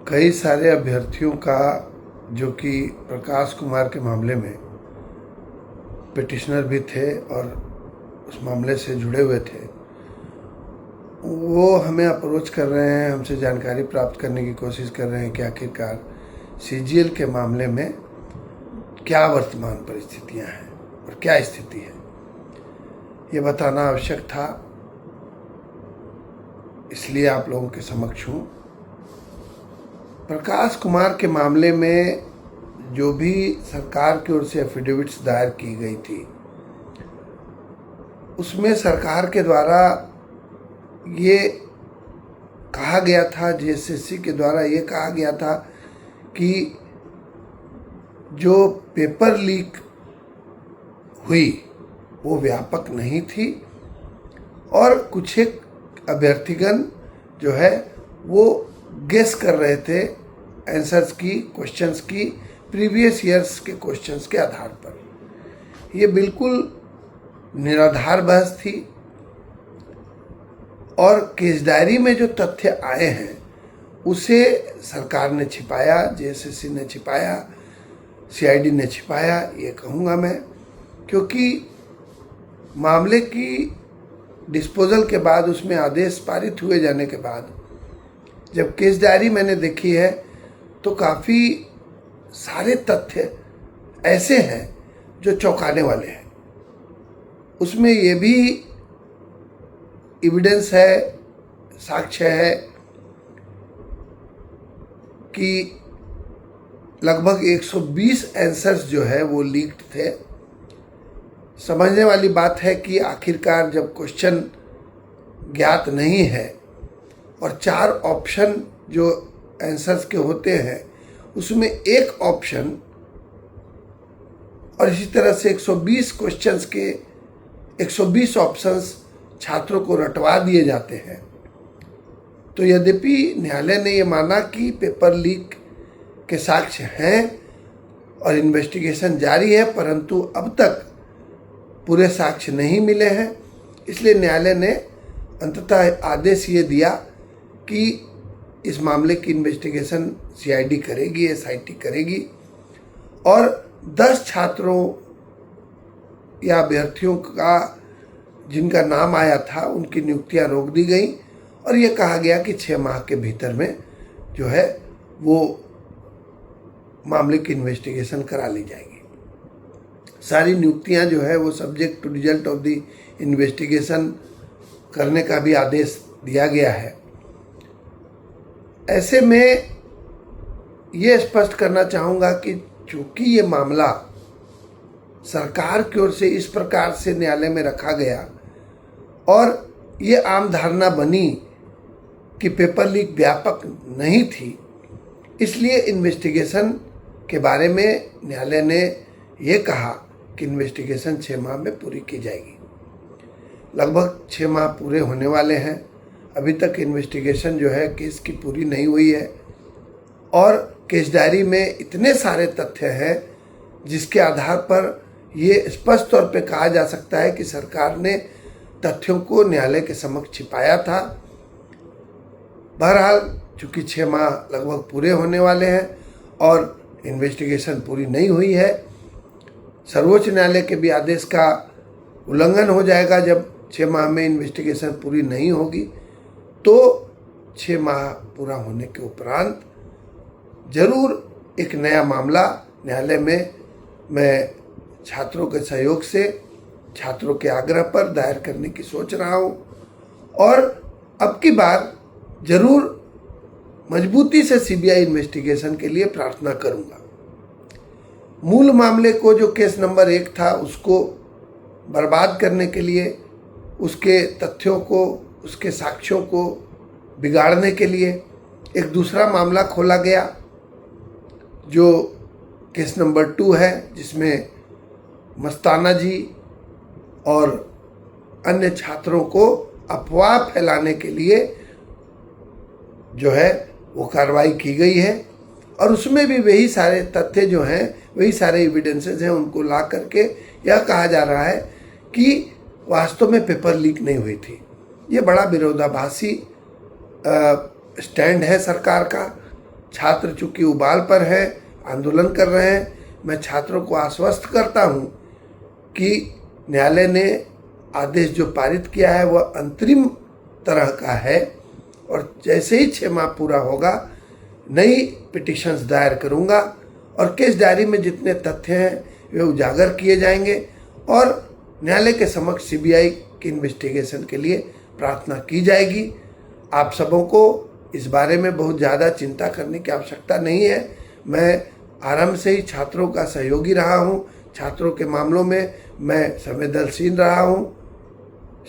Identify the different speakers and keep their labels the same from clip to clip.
Speaker 1: कई सारे अभ्यर्थियों का, जो कि प्रकाश कुमार के मामले में पिटिशनर भी थे और उस मामले से जुड़े हुए थे, वो हमें अप्रोच कर रहे हैं, हमसे जानकारी प्राप्त करने की कोशिश कर रहे हैं कि आखिरकार सीजीएल के मामले में क्या वर्तमान परिस्थितियां हैं और क्या स्थिति है। ये बताना आवश्यक था, इसलिए आप लोगों के समक्ष हूँ। प्रकाश कुमार के मामले में जो भी सरकार की ओर से एफिडेविट्स दायर की गई थी, उसमें सरकार के द्वारा ये कहा गया था, जेएसएससी के द्वारा ये कहा गया था कि जो पेपर लीक हुई वो व्यापक नहीं थी और कुछ एक अभ्यर्थीगण जो है वो गेस कर रहे थे आंसर्स की, क्वेश्चंस की, प्रीवियस ईयर्स के क्वेश्चंस के आधार पर। ये बिल्कुल निराधार बहस थी और केस डायरी में जो तथ्य आए हैं उसे सरकार ने छिपाया, जेएसएससी ने छिपाया, सीआईडी ने छिपाया, ये कहूँगा मैं, क्योंकि मामले की डिस्पोजल के बाद, उसमें आदेश पारित हुए जाने के बाद जब केस डायरी मैंने देखी है तो काफ़ी सारे तथ्य ऐसे हैं जो चौंकाने वाले हैं। उसमें ये भी एविडेंस है, साक्ष्य है कि लगभग 120 आंसर्स जो है वो लीक्ड थे। समझने वाली बात है कि आखिरकार जब क्वेश्चन ज्ञात नहीं है और 4 ऑप्शन जो आंसर्स के होते हैं उसमें एक ऑप्शन, और इसी तरह से 120 क्वेश्चंस के 120 ऑप्शंस छात्रों को रटवा दिए जाते हैं, तो यद्यपि न्यायालय ने ये माना कि पेपर लीक के साक्ष्य हैं और इन्वेस्टिगेशन जारी है, परंतु अब तक पूरे साक्ष्य नहीं मिले हैं। इसलिए न्यायालय ने अंततः आदेश ये दिया कि इस मामले की इन्वेस्टिगेशन सीआईडी करेगी, एसआईटी करेगी और 10 छात्रों या अभ्यर्थियों का जिनका नाम आया था उनकी नियुक्तियां रोक दी गई और ये कहा गया कि 6 माह के भीतर में जो है वो मामले की इन्वेस्टिगेशन करा ली जाएगी। सारी नियुक्तियां जो है वो subject to result of the investigation करने का भी आदेश दिया गया है। ऐसे में ये स्पष्ट करना चाहूँगा कि चूंकि ये मामला सरकार की ओर से इस प्रकार से न्यायालय में रखा गया और ये आम धारणा बनी कि पेपर लीक व्यापक नहीं थी, इसलिए इन्वेस्टिगेशन के बारे में न्यायालय ने ये कहा कि इन्वेस्टिगेशन 6 माह में पूरी की जाएगी। लगभग 6 माह पूरे होने वाले हैं, अभी तक इन्वेस्टिगेशन जो है केस की पूरी नहीं हुई है और केस डायरी में इतने सारे तथ्य हैं जिसके आधार पर ये स्पष्ट तौर पे कहा जा सकता है कि सरकार ने तथ्यों को न्यायालय के समक्ष छिपाया था। बहरहाल चूँकि 6 माह लगभग पूरे होने वाले हैं और इन्वेस्टिगेशन पूरी नहीं हुई है, सर्वोच्च न्यायालय के भी आदेश का उल्लंघन हो जाएगा जब 6 माह में इन्वेस्टिगेशन पूरी नहीं होगी, तो 6 माह पूरा होने के उपरांत जरूर एक नया मामला न्यायालय में मैं छात्रों के सहयोग से, छात्रों के आग्रह पर दायर करने की सोच रहा हूँ और अब की बार जरूर मजबूती से सीबीआई इन्वेस्टिगेशन के लिए प्रार्थना करूँगा। मूल मामले को, जो केस नंबर 1 था, उसको बर्बाद करने के लिए, उसके तथ्यों को, उसके साक्ष्यों को बिगाड़ने के लिए एक दूसरा मामला खोला गया जो केस नंबर 2 है, जिसमें मस्ताना जी और अन्य छात्रों को अफवाह फैलाने के लिए जो है वो कार्रवाई की गई है और उसमें भी वही सारे तथ्य जो हैं, वही सारे एविडेंसेस हैं, उनको ला करके यह कहा जा रहा है कि वास्तव में पेपर लीक नहीं हुई थी। ये बड़ा विरोधाभासी स्टैंड है सरकार का। छात्र चूंकि उबाल पर हैं, आंदोलन कर रहे हैं, मैं छात्रों को आश्वस्त करता हूं कि न्यायालय ने आदेश जो पारित किया है वह अंतरिम तरह का है और जैसे ही 6 माह पूरा होगा नई पिटिशंस दायर करूंगा और केस डायरी में जितने तथ्य हैं वे उजागर किए जाएंगे और न्यायालय के समक्ष सीबीआई की इन्वेस्टिगेशन के लिए प्रार्थना की जाएगी। आप सबों को इस बारे में बहुत ज़्यादा चिंता करने की आवश्यकता नहीं है। मैं आरंभ से ही छात्रों का सहयोगी रहा हूँ। छात्रों के मामलों में मैं संवेदनशील रहा हूँ,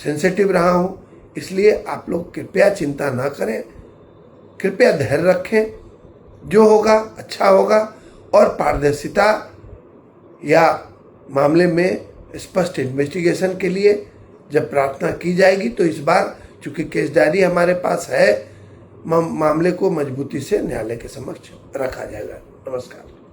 Speaker 1: सेंसिटिव रहा हूँ। इसलिए आप लोग कृपया चिंता ना करें, कृपया धैर्य रखें। जो होगा अच्छा होगा और पारदर्शिता या मामले में स्पष्ट इन्वेस्टिगेशन के लिए जब प्रार्थना की जाएगी तो इस बार चूंकि केस डायरी हमारे पास है, मामले को मजबूती से न्यायालय के समक्ष रखा जाएगा। नमस्कार।